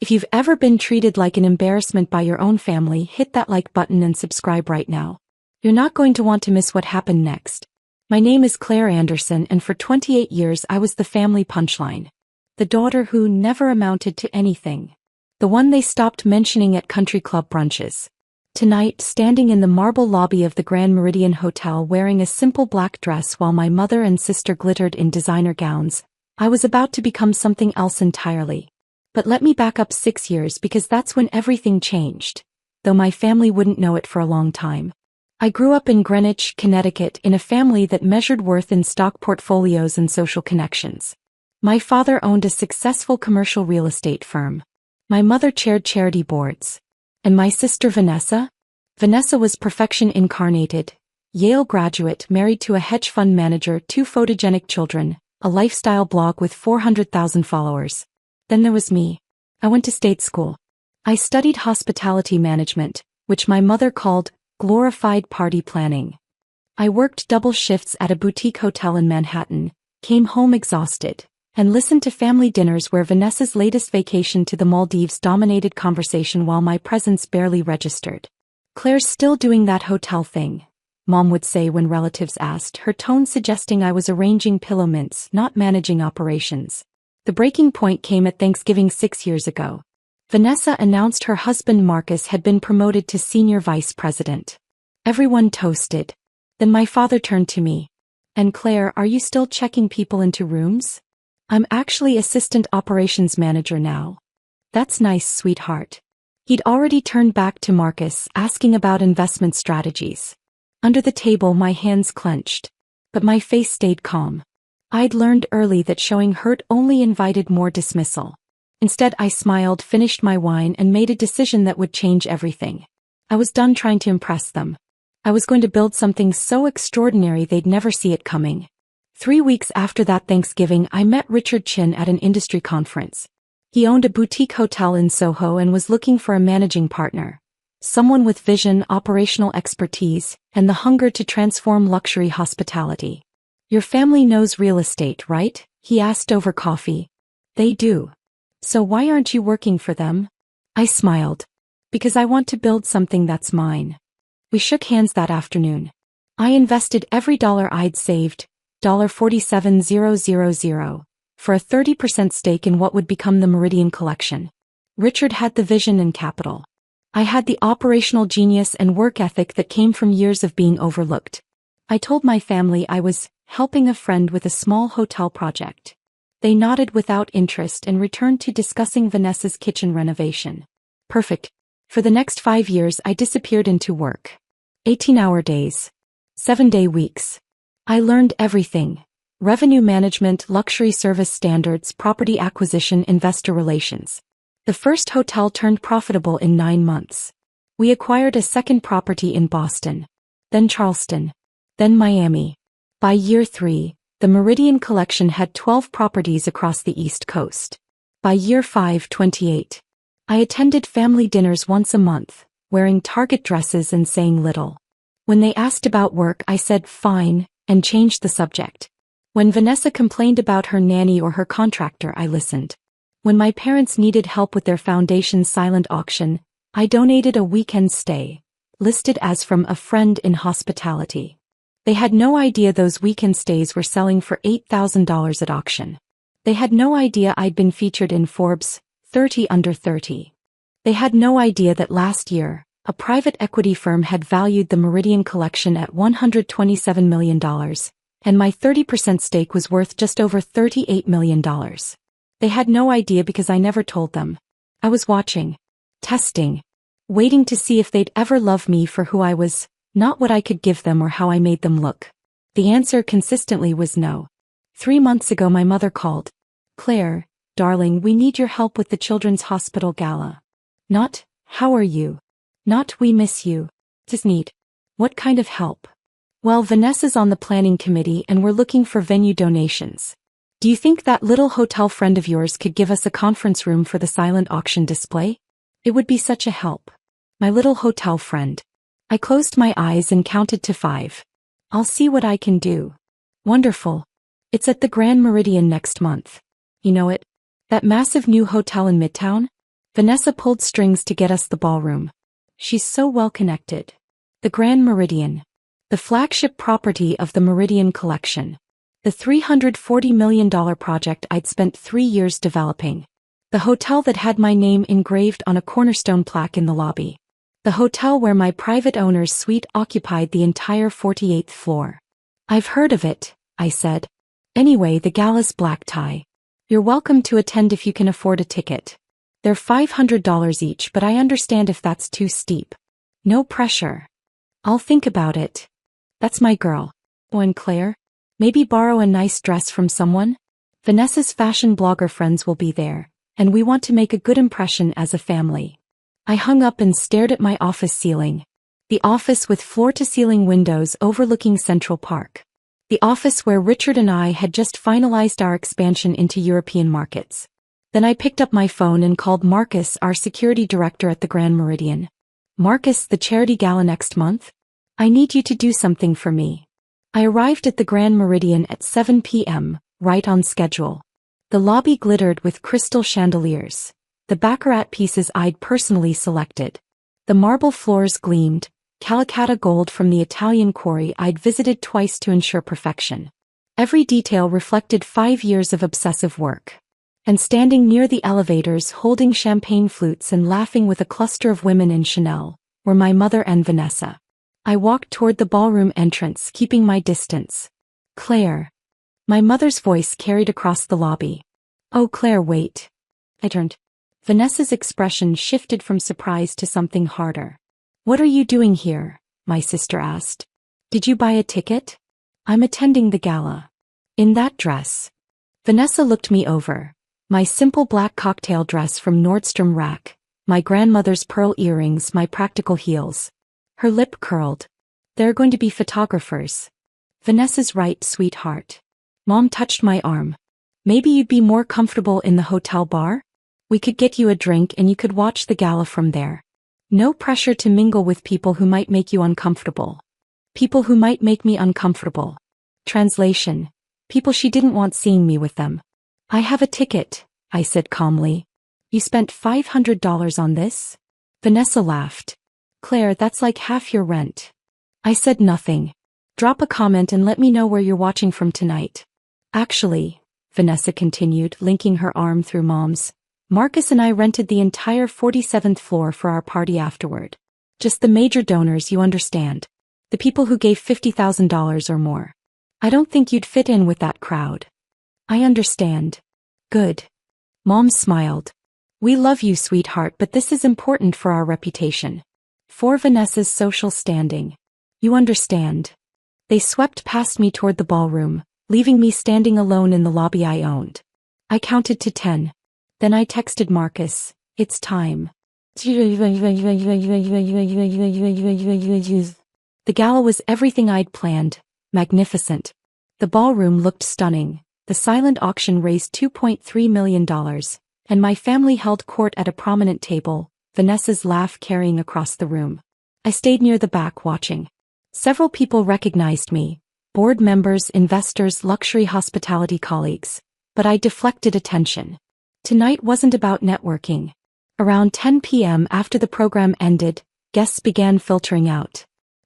If you've ever been treated like an embarrassment by your own family, hit that like button and subscribe right now. You're not going to want to miss what happened next. My name is Claire Anderson, and for 28 years I was the family punchline. The daughter who never amounted to anything. The one they stopped mentioning at country club brunches. Tonight, standing in the marble lobby of the Grand Meridian Hotel wearing a simple black dress while my mother and sister glittered in designer gowns, I was about to become something else entirely. But let me back up 6 years, because that's when everything changed, though my family wouldn't know it for a long time. I grew up in Greenwich, Connecticut, in a family that measured worth in stock portfolios and social connections. My father owned a successful commercial real estate firm. My mother chaired charity boards. And my sister Vanessa? Vanessa was perfection incarnated. Yale graduate, married to a hedge fund manager, 2 photogenic children, a lifestyle blog with 400,000 followers. Then there was me. I went to state school. I studied hospitality management, which my mother called glorified party planning. I worked double shifts at a boutique hotel in Manhattan, came home exhausted, and listened to family dinners where Vanessa's latest vacation to the Maldives dominated conversation while my presence barely registered. "Claire's still doing that hotel thing," Mom would say when relatives asked, her tone suggesting I was arranging pillow mints, not managing operations. The breaking point came at Thanksgiving 6 years ago. Vanessa announced her husband Marcus had been promoted to senior vice president. Everyone toasted. Then my father turned to me. "And Claire, are you still checking people into rooms?" "I'm actually assistant operations manager now." "That's nice, sweetheart." He'd already turned back to Marcus, asking about investment strategies. Under the table my hands clenched. But my face stayed calm. I'd learned early that showing hurt only invited more dismissal. Instead, I smiled, finished my wine, and made a decision that would change everything. I was done trying to impress them. I was going to build something so extraordinary they'd never see it coming. 3 weeks after that Thanksgiving, I met Richard Chin at an industry conference. He owned a boutique hotel in Soho and was looking for a managing partner. Someone with vision, operational expertise, and the hunger to transform luxury hospitality. "Your family knows real estate, right?" he asked over coffee. "They do. So why aren't you working for them?" I smiled. "Because I want to build something that's mine." We shook hands that afternoon. I invested every dollar I'd saved, $47,000, for a 30% stake in what would become the Meridian Collection. Richard had the vision and capital. I had the operational genius and work ethic that came from years of being overlooked. I told my family I was helping a friend with a small hotel project. They nodded without interest and returned to discussing Vanessa's kitchen renovation. Perfect. For the next 5 years I disappeared into work. 18-hour days. 7-day weeks. I learned everything. Revenue management, luxury service standards, property acquisition, investor relations. The first hotel turned profitable in 9 months. We acquired a second property in Boston. Then Charleston. Then Miami. By year 3, the Meridian Collection had 12 properties across the East Coast. By year 5, 28. I attended family dinners once a month, wearing Target dresses and saying little. When they asked about work, I said fine, and changed the subject. When Vanessa complained about her nanny or her contractor, I listened. When my parents needed help with their foundation's silent auction, I donated a weekend stay, listed as from a friend in hospitality. They had no idea those weekend stays were selling for $8,000 at auction. They had no idea I'd been featured in Forbes' 30 Under 30. They had no idea that last year, a private equity firm had valued the Meridian Collection at $127 million, and my 30% stake was worth just over $38 million. They had no idea because I never told them. I was watching, testing, waiting to see if they'd ever love me for who I was, not what I could give them or how I made them look. The answer consistently was no. 3 months ago my mother called. "Claire, darling, we need your help with the Children's Hospital Gala." Not, "How are you?" Not, "We miss you." Just need. What kind of help? Well, Vanessa's on the planning committee and we're looking for venue donations. Do you think that little hotel friend of yours could give us a conference room for the silent auction display? It would be such a help. My little hotel friend. I closed my eyes and counted to 5. "I'll see what I can do." Wonderful. It's at the Grand Meridian next month. You know it? That massive new hotel in Midtown? Vanessa pulled strings to get us the ballroom. She's so well connected. The Grand Meridian. The flagship property of the Meridian Collection. The $340 million project I'd spent 3 years developing. The hotel that had my name engraved on a cornerstone plaque in the lobby. The hotel where my private owner's suite occupied the entire 48th floor. I've heard of it, I said. Anyway, the gala's black tie. You're welcome to attend if you can afford a ticket. They're $500 each, but I understand if that's too steep. No pressure. I'll think about it. That's my girl. Oh, and Claire? Maybe borrow a nice dress from someone? Vanessa's fashion blogger friends will be there, and we want to make a good impression as a family. I hung up and stared at my office ceiling. The office with floor-to-ceiling windows overlooking Central Park. The office where Richard and I had just finalized our expansion into European markets. Then I picked up my phone and called Marcus, our security director at the Grand Meridian. Marcus, the charity gala next month? I need you to do something for me. I arrived at the Grand Meridian at 7 p.m., right on schedule. The lobby glittered with crystal chandeliers. The baccarat pieces I'd personally selected. The marble floors gleamed, Calicut gold from the Italian quarry I'd visited twice to ensure perfection. Every detail reflected 5 years of obsessive work. And standing near the elevators holding champagne flutes and laughing with a cluster of women in Chanel, were my mother and Vanessa. I walked toward the ballroom entrance, keeping my distance. Claire. My mother's voice carried across the lobby. Oh, Claire, wait. I turned. Vanessa's expression shifted from surprise to something harder. What are you doing here? My sister asked. Did you buy a ticket? I'm attending the gala. In that dress. Vanessa looked me over. My simple black cocktail dress from Nordstrom Rack, my grandmother's pearl earrings, my practical heels. Her lip curled. There are going to be photographers. Vanessa's right, sweetheart. Mom touched my arm. Maybe you'd be more comfortable in the hotel bar? We could get you a drink and you could watch the gala from there. No pressure to mingle with people who might make you uncomfortable. People who might make me uncomfortable. Translation. People she didn't want seeing me with them. I have a ticket, I said calmly. You spent $500 on this? Vanessa laughed. Claire, that's like half your rent. I said nothing. Drop a comment and let me know where you're watching from tonight. Actually, Vanessa continued, linking her arm through Mom's, Marcus and I rented the entire 47th floor for our party afterward. Just the major donors, you understand. The people who gave $50,000 or more. I don't think you'd fit in with that crowd. I understand. Good. Mom smiled. We love you, sweetheart, but this is important for our reputation. For Vanessa's social standing. You understand. They swept past me toward the ballroom, leaving me standing alone in the lobby I owned. I counted to 10. Then I texted Marcus, it's time. The gala was everything I'd planned, magnificent. The ballroom looked stunning, the silent auction raised $2.3 million, and my family held court at a prominent table, Vanessa's laugh carrying across the room. I stayed near the back watching. Several people recognized me, board members, investors, luxury hospitality colleagues, but I deflected attention. Tonight wasn't about networking. Around 10 p.m. after the program ended, guests began filtering out.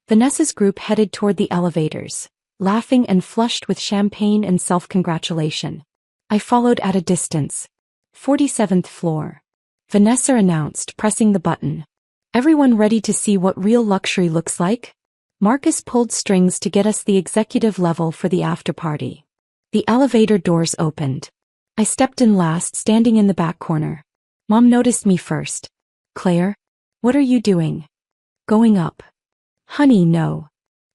Vanessa's group headed toward the elevators, laughing and flushed with champagne and self-congratulation. I followed at a distance. 47th floor. Vanessa announced, pressing the button. Everyone ready to see what real luxury looks like? Marcus pulled strings to get us the executive level for the after-party. The elevator doors opened. I stepped in last, standing in the back corner. Mom noticed me first. Claire? What are you doing? Going up. Honey, no.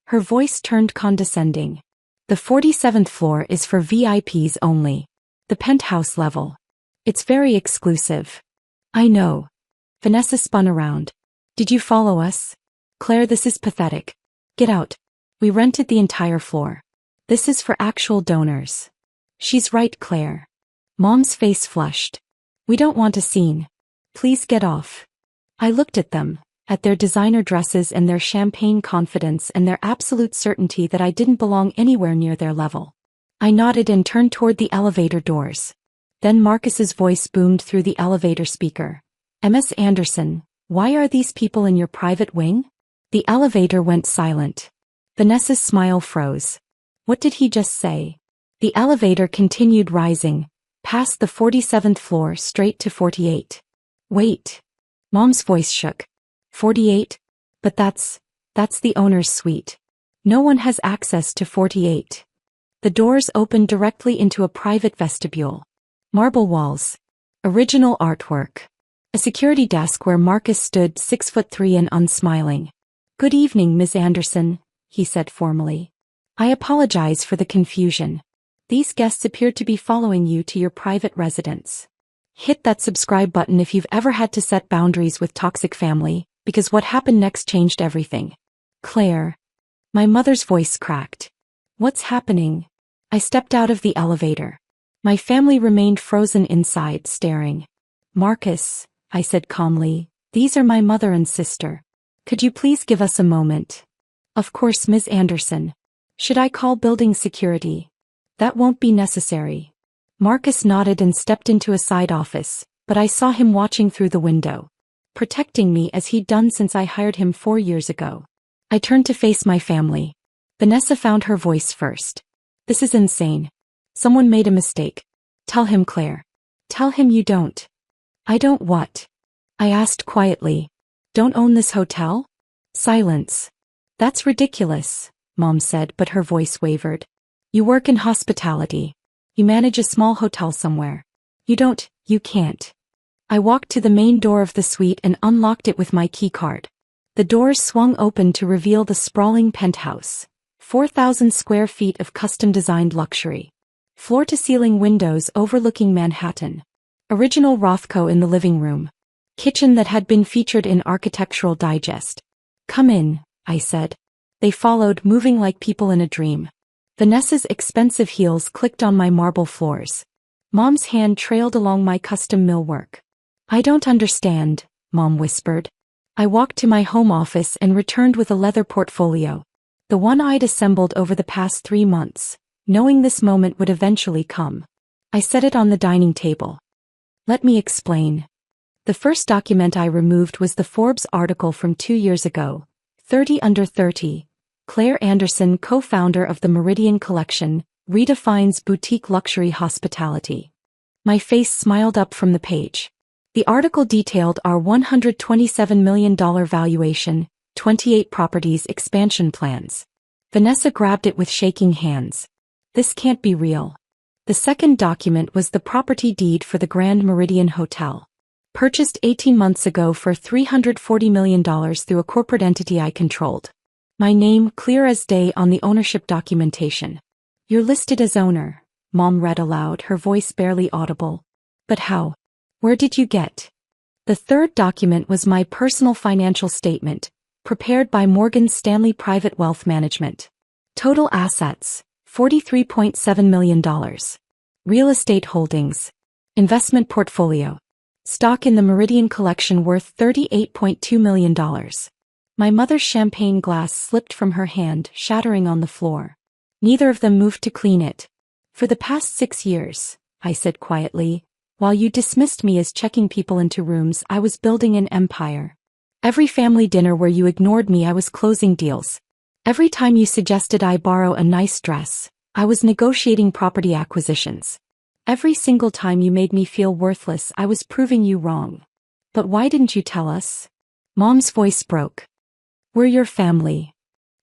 Her voice turned condescending. The 47th floor is for VIPs only. The penthouse level. It's very exclusive. I know. Vanessa spun around. Did you follow us? Claire, this is pathetic. Get out. We rented the entire floor. This is for actual donors. She's right, Claire. Mom's face flushed. We don't want a scene. Please get off. I looked at them, at their designer dresses and their champagne confidence and their absolute certainty that I didn't belong anywhere near their level. I nodded and turned toward the elevator doors. Then Marcus's voice boomed through the elevator speaker. Ms. Anderson, why are these people in your private wing? The elevator went silent. Vanessa's smile froze. What did he just say? The elevator continued rising, past the 47th floor straight to 48. Wait. Mom's voice shook. 48? But that's the owner's suite. No one has access to 48. The doors opened directly into a private vestibule. Marble walls. Original artwork. A security desk where Marcus stood 6'3" and unsmiling. Good evening, Ms. Anderson, he said formally. I apologize for the confusion. These guests appeared to be following you to your private residence. Hit that subscribe button if you've ever had to set boundaries with toxic family, because what happened next changed everything. Claire. My mother's voice cracked. What's happening? I stepped out of the elevator. My family remained frozen inside, staring. Marcus, I said calmly, these are my mother and sister. Could you please give us a moment? Of course, Ms. Anderson. Should I call building security? That won't be necessary. Marcus nodded and stepped into a side office, but I saw him watching through the window, protecting me as he'd done since I hired him 4 years ago. I turned to face my family. Vanessa found her voice first. This is insane. Someone made a mistake. Tell him, Claire. Tell him you don't. I don't what? I asked quietly. Don't own this hotel? Silence. That's ridiculous, Mom said, but her voice wavered. You work in hospitality. You manage a small hotel somewhere. You can't. I walked to the main door of the suite and unlocked it with my key card. The doors swung open to reveal the sprawling penthouse. 4,000 square feet of custom-designed luxury. Floor-to-ceiling windows overlooking Manhattan. Original Rothko in the living room. Kitchen that had been featured in Architectural Digest. Come in, I said. They followed, moving like people in a dream. Vanessa's expensive heels clicked on my marble floors. Mom's hand trailed along my custom millwork. I don't understand, Mom whispered. I walked to my home office and returned with a leather portfolio. The one I'd assembled over the past 3 months, knowing this moment would eventually come. I set it on the dining table. Let me explain. The first document I removed was the Forbes article from 2 years ago, 30 Under 30. Claire Anderson, co-founder of the Meridian Collection, redefines boutique luxury hospitality. My face smiled up from the page. The article detailed our $127 million valuation, 28 properties expansion plans. Vanessa grabbed it with shaking hands. This can't be real. The second document was the property deed for the Grand Meridian Hotel. Purchased 18 months ago for $340 million through a corporate entity I controlled. My name clear as day on the ownership documentation. You're listed as owner, Mom read aloud, her voice barely audible. But how? Where did you get? The third document was my personal financial statement, prepared by Morgan Stanley Private Wealth Management. Total assets, $43.7 million. Real estate holdings. Investment portfolio. Stock in the Meridian Collection worth $38.2 million. My mother's champagne glass slipped from her hand, shattering on the floor. Neither of them moved to clean it. For the past 6 years, I said quietly, while you dismissed me as checking people into rooms, I was building an empire. Every family dinner where you ignored me, I was closing deals. Every time you suggested I borrow a nice dress, I was negotiating property acquisitions. Every single time you made me feel worthless, I was proving you wrong. But why didn't you tell us? Mom's voice broke. We're your family.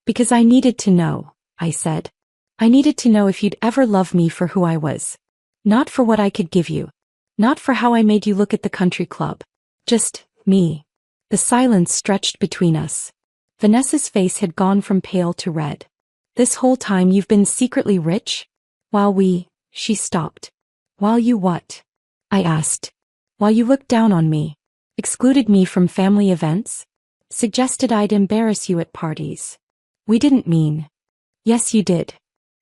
Because I needed to know, I said. I needed to know if you'd ever love me for who I was. Not for what I could give you. Not for how I made you look at the country club. Just me. The silence stretched between us. Vanessa's face had gone from pale to red. This whole time you've been secretly rich? She stopped. While you what? I asked. While you looked down on me. Excluded me from family events? Suggested I'd embarrass you at parties. We didn't mean. Yes, you did.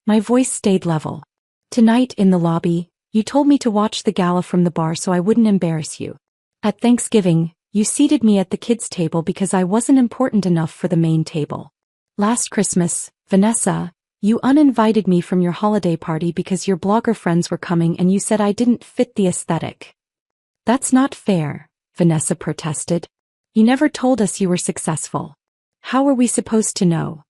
My voice stayed level. Tonight in the lobby, you told me to watch the gala from the bar so I wouldn't embarrass you. At Thanksgiving, you seated me at the kids' table because I wasn't important enough for the main table. Last Christmas, Vanessa, you uninvited me from your holiday party because your blogger friends were coming and you said I didn't fit the aesthetic. That's not fair, Vanessa protested. You never told us you were successful. How were we supposed to know?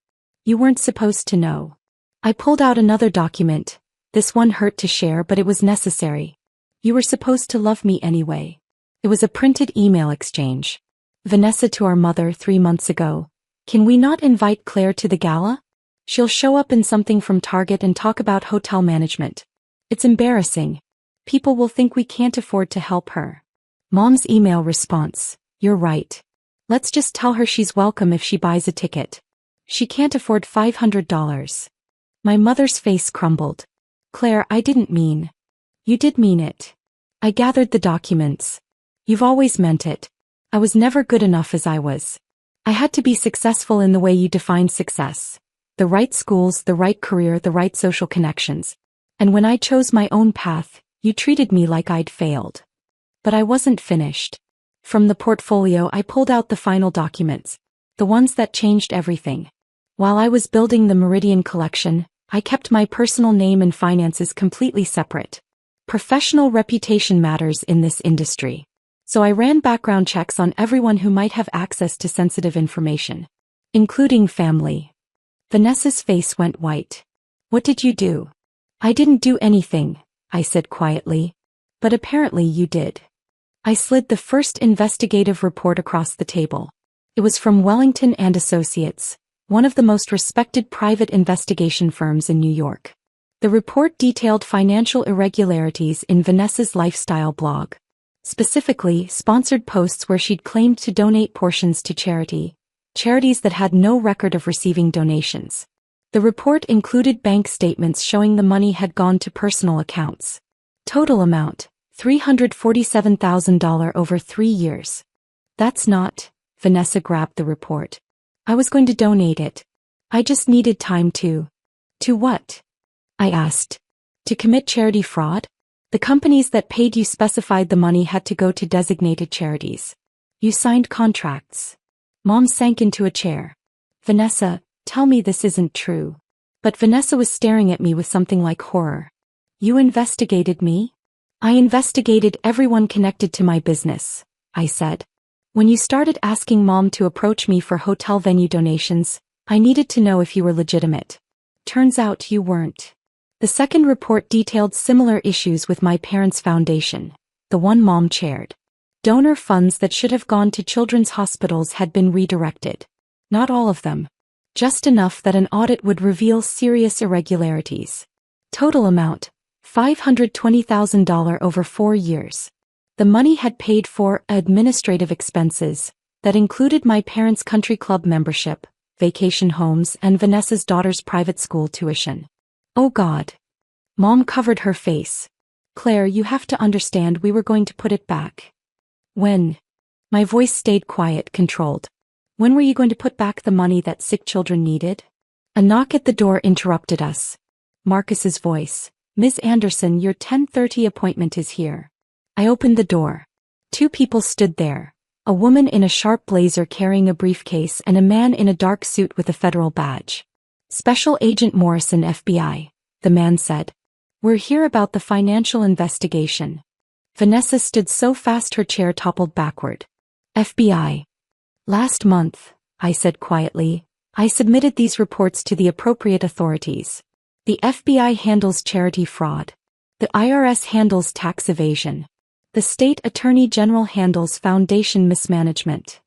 You weren't supposed to know. I pulled out another document. This one hurt to share, but it was necessary. You were supposed to love me anyway. It was a printed email exchange. Vanessa to our mother 3 months ago. Can we not invite Claire to the gala? She'll show up in something from Target and talk about hotel management. It's embarrassing. People will think we can't afford to help her. Mom's email response. You're right. Let's just tell her she's welcome if she buys a ticket. She can't afford $500. My mother's face crumbled. Claire, I didn't mean. You did mean it. I gathered the documents. You've always meant it. I was never good enough as I was. I had to be successful in the way you defined success. The right schools, the right career, the right social connections. And when I chose my own path, you treated me like I'd failed. But I wasn't finished. From the portfolio I pulled out the final documents. The ones that changed everything. While I was building the Meridian collection, I kept my personal name and finances completely separate. Professional reputation matters in this industry. So I ran background checks on everyone who might have access to sensitive information. Including family. Vanessa's face went white. What did you do? I didn't do anything, I said quietly. But apparently you did. I slid the first investigative report across the table. It was from Wellington and Associates, one of the most respected private investigation firms in New York. The report detailed financial irregularities in Vanessa's lifestyle blog. Specifically, sponsored posts where she'd claimed to donate portions to charities that had no record of receiving donations. The report included bank statements showing the money had gone to personal accounts. Total amount, $347,000 over 3 years. That's not. Vanessa grabbed the report. I was going to donate it. I just needed time to. To what? I asked. To commit charity fraud? The companies that paid you specified the money had to go to designated charities. You signed contracts. Mom sank into a chair. Vanessa, tell me this isn't true. But Vanessa was staring at me with something like horror. You investigated me? I investigated everyone connected to my business, I said. When you started asking Mom to approach me for hotel venue donations, I needed to know if you were legitimate. Turns out you weren't. The second report detailed similar issues with my parents' foundation, the one Mom chaired. Donor funds that should have gone to children's hospitals had been redirected. Not all of them. Just enough that an audit would reveal serious irregularities. Total amount, $520,000 over 4 years. The money had paid for administrative expenses that included my parents' country club membership, vacation homes, and Vanessa's daughter's private school tuition. Oh God. Mom covered her face. Claire, you have to understand we were going to put it back. When? My voice stayed quiet, controlled. When were you going to put back the money that sick children needed? A knock at the door interrupted us. Marcus's voice. Ms. Anderson, your 10:30 appointment is here. I opened the door. 2 people stood there. A woman in a sharp blazer carrying a briefcase and a man in a dark suit with a federal badge. Special Agent Morrison, FBI, the man said. We're here about the financial investigation. Vanessa stood so fast her chair toppled backward. FBI. Last month, I said quietly, I submitted these reports to the appropriate authorities. The FBI handles charity fraud. The IRS handles tax evasion. The state attorney general handles foundation mismanagement.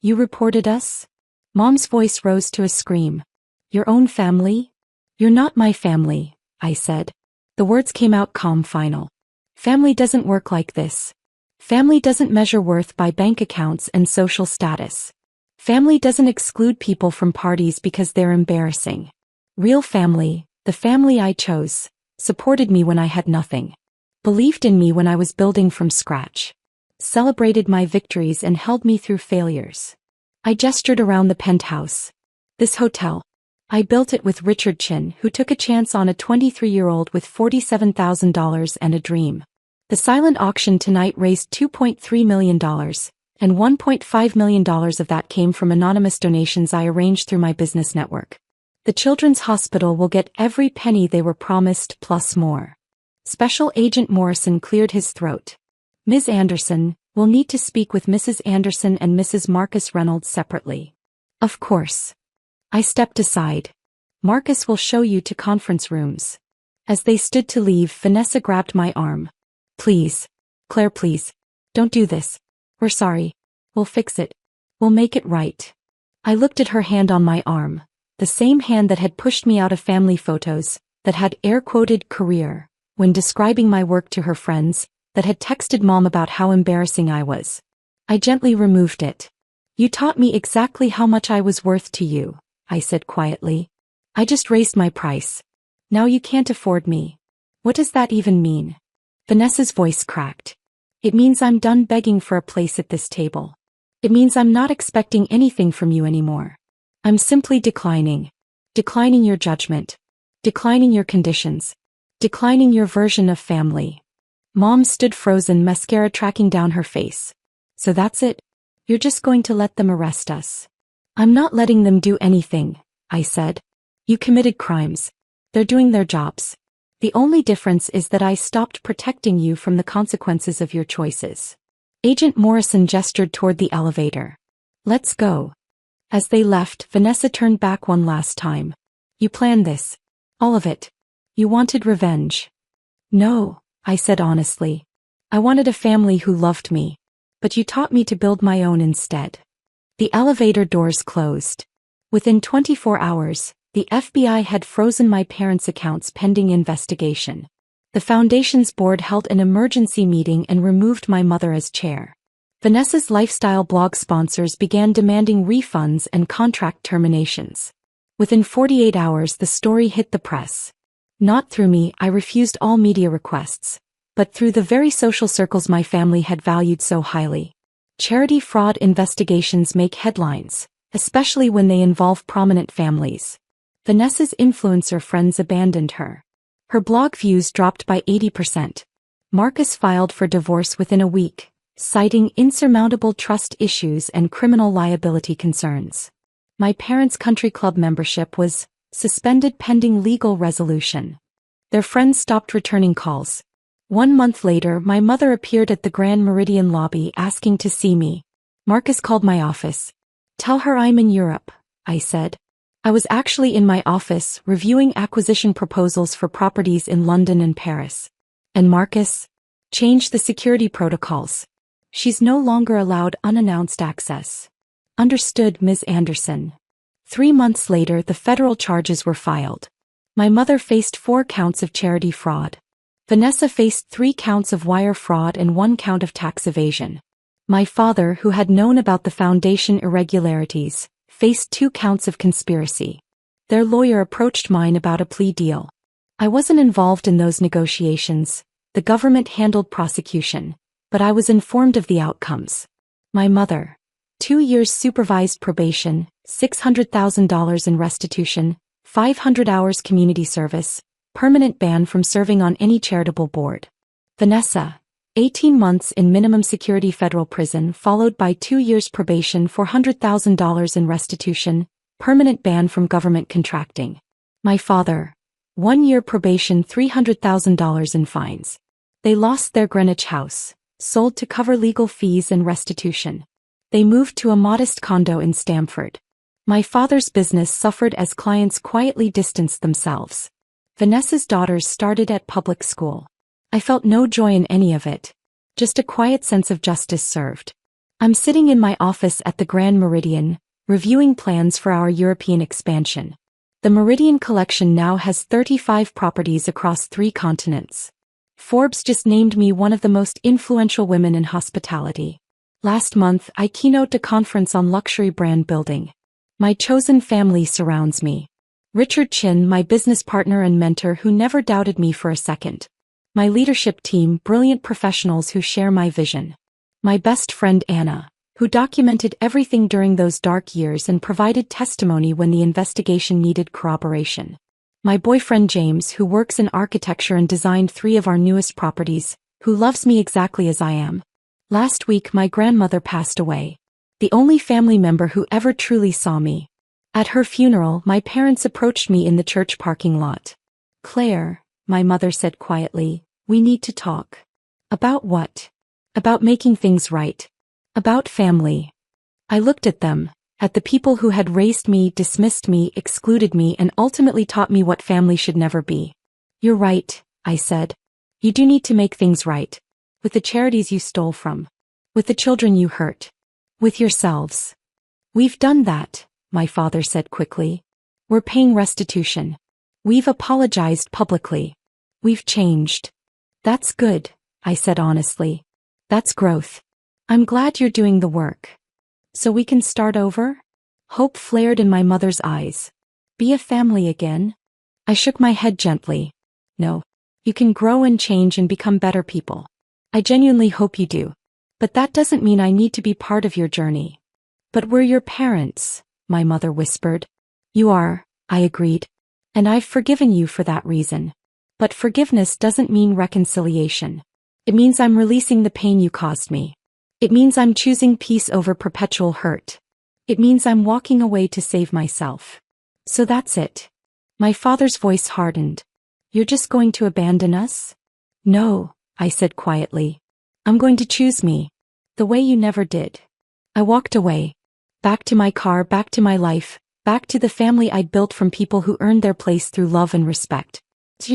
You reported us? Mom's voice rose to a scream. Your own family? You're not my family, I said. The words came out calm, final. Family doesn't work like this. Family doesn't measure worth by bank accounts and social status. Family doesn't exclude people from parties because they're embarrassing. Real family, the family I chose, supported me when I had nothing. Believed in me when I was building from scratch. Celebrated my victories and held me through failures. I gestured around the penthouse. This hotel. I built it with Richard Chin, who took a chance on a 23-year-old with $47,000 and a dream. The silent auction tonight raised $2.3 million, and $1.5 million of that came from anonymous donations I arranged through my business network. The Children's Hospital will get every penny they were promised plus more. Special Agent Morrison cleared his throat. Ms. Anderson, We'll need to speak with Mrs. Anderson and Mrs. Marcus Reynolds separately. Of course. I stepped aside. Marcus will show you to conference rooms. As they stood to leave, Vanessa grabbed my arm. Please. Claire, please. Don't do this. We're sorry. We'll fix it. We'll make it right. I looked at her hand on my arm, the same hand that had pushed me out of family photos, that had air-quoted career when describing my work to her friends, that had texted Mom about how embarrassing I was. I gently removed it. You taught me exactly how much I was worth to you, I said quietly. I just raised my price. Now you can't afford me. What does that even mean? Vanessa's voice cracked. It means I'm done begging for a place at this table. It means I'm not expecting anything from you anymore. I'm simply declining. Declining your judgment. Declining your conditions. Declining your version of family. Mom stood frozen, mascara tracking down her face. So that's it? You're just going to let them arrest us? I'm not letting them do anything, I said. You committed crimes. They're doing their jobs. The only difference is that I stopped protecting you from the consequences of your choices. Agent Morrison gestured toward the elevator. Let's go. As they left, Vanessa turned back one last time. You planned this. All of it. You wanted revenge. No, I said honestly. I wanted a family who loved me. But you taught me to build my own instead. The elevator doors closed. Within 24 hours, the FBI had frozen my parents' accounts pending investigation. The foundation's board held an emergency meeting and removed my mother as chair. Vanessa's lifestyle blog sponsors began demanding refunds and contract terminations. Within 48 hours, the story hit the press. Not through me, I refused all media requests, but through the very social circles my family had valued so highly. Charity fraud investigations make headlines, especially when they involve prominent families. Vanessa's influencer friends abandoned her. Her blog views dropped by 80%. Marcus filed for divorce within a week, citing insurmountable trust issues and criminal liability concerns. My parents' country club membership was suspended pending legal resolution. Their friends stopped returning calls. 1 month later, my mother appeared at the Grand Meridian lobby asking to see me. Marcus called my office. Tell her I'm in Europe, I said. I was actually in my office reviewing acquisition proposals for properties in London and Paris. And Marcus? Changed the security protocols. She's no longer allowed unannounced access. Understood, Ms. Anderson. 3 months later, the federal charges were filed. My mother faced 4 counts of charity fraud. Vanessa faced 3 counts of wire fraud and 1 count of tax evasion. My father, who had known about the foundation irregularities, faced 2 counts of conspiracy. Their lawyer approached mine about a plea deal. I wasn't involved in those negotiations. The government handled prosecution, but I was informed of the outcomes. My mother. 2 years supervised probation, $600,000 in restitution, 500 hours community service, permanent ban from serving on any charitable board. Vanessa. 18 months in minimum security federal prison followed by 2 years probation, $400,000 in restitution, permanent ban from government contracting. My father. 1 year probation, $300,000 in fines. They lost their Greenwich house, sold to cover legal fees and restitution. They moved to a modest condo in Stamford. My father's business suffered as clients quietly distanced themselves. Vanessa's daughters started at public school. I felt no joy in any of it. Just a quiet sense of justice served. I'm sitting in my office at the Grand Meridian, reviewing plans for our European expansion. The Meridian Collection now has 35 properties across 3 continents. Forbes just named me one of the most influential women in hospitality. Last month, I keynoted a conference on luxury brand building. My chosen family surrounds me. Richard Chin, my business partner and mentor who never doubted me for a second. My leadership team, brilliant professionals who share my vision. My best friend Anna, who documented everything during those dark years and provided testimony when the investigation needed corroboration. My boyfriend James, who works in architecture and designed 3 of our newest properties, who loves me exactly as I am. Last week my grandmother passed away. The only family member who ever truly saw me. At her funeral, my parents approached me in the church parking lot. Claire, my mother said quietly, we need to talk. About what? About making things right. About family. I looked at them, at the people who had raised me, dismissed me, excluded me, and ultimately taught me what family should never be. You're right, I said. You do need to make things right. With the charities you stole from. With the children you hurt. With yourselves. We've done that, my father said quickly. We're paying restitution. We've apologized publicly. We've changed. That's good, I said honestly. That's growth. I'm glad you're doing the work. So we can start over? Hope flared in my mother's eyes. Be a family again? I shook my head gently. No. You can grow and change and become better people. I genuinely hope you do. But that doesn't mean I need to be part of your journey. But we're your parents, my mother whispered. You are, I agreed. And I've forgiven you for that reason. But forgiveness doesn't mean reconciliation. It means I'm releasing the pain you caused me. It means I'm choosing peace over perpetual hurt. It means I'm walking away to save myself. So that's it. My father's voice hardened. You're just going to abandon us? No, I said quietly. I'm going to choose me. The way you never did. I walked away. Back to my car, back to my life, back to the family I'd built from people who earned their place through love and respect. If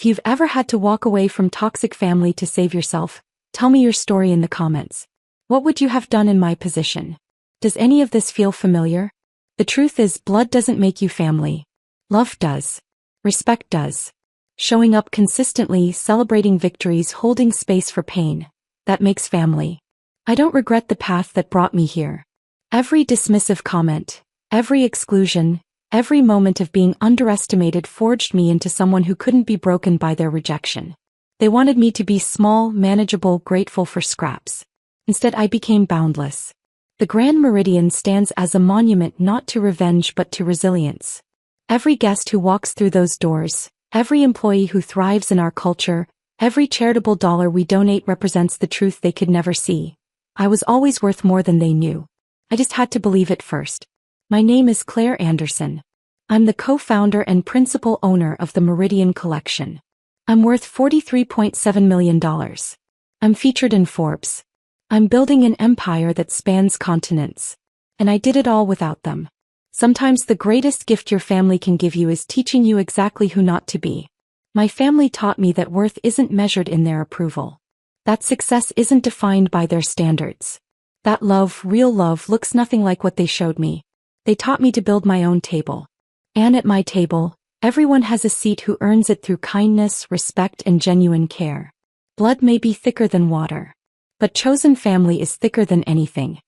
you've ever had to walk away from toxic family to save yourself, tell me your story in the comments. What would you have done in my position? Does any of this feel familiar? The truth is, blood doesn't make you family. Love does. Respect does. Showing up consistently, celebrating victories, holding space for pain. That makes family. I don't regret the path that brought me here. Every dismissive comment, every exclusion, every moment of being underestimated forged me into someone who couldn't be broken by their rejection. They wanted me to be small, manageable, grateful for scraps. Instead, I became boundless. The Grand Meridian stands as a monument not to revenge but to resilience. Every guest who walks through those doors, every employee who thrives in our culture, every charitable dollar we donate represents the truth they could never see. I was always worth more than they knew. I just had to believe it first. My name is Claire Anderson. I'm the co-founder and principal owner of the Meridian Collection. I'm worth $43.7 million. I'm featured in Forbes. I'm building an empire that spans continents. And I did it all without them. Sometimes the greatest gift your family can give you is teaching you exactly who not to be. My family taught me that worth isn't measured in their approval. That success isn't defined by their standards. That love, real love, looks nothing like what they showed me. They taught me to build my own table. And at my table, everyone has a seat who earns it through kindness, respect, and genuine care. Blood may be thicker than water. But chosen family is thicker than anything.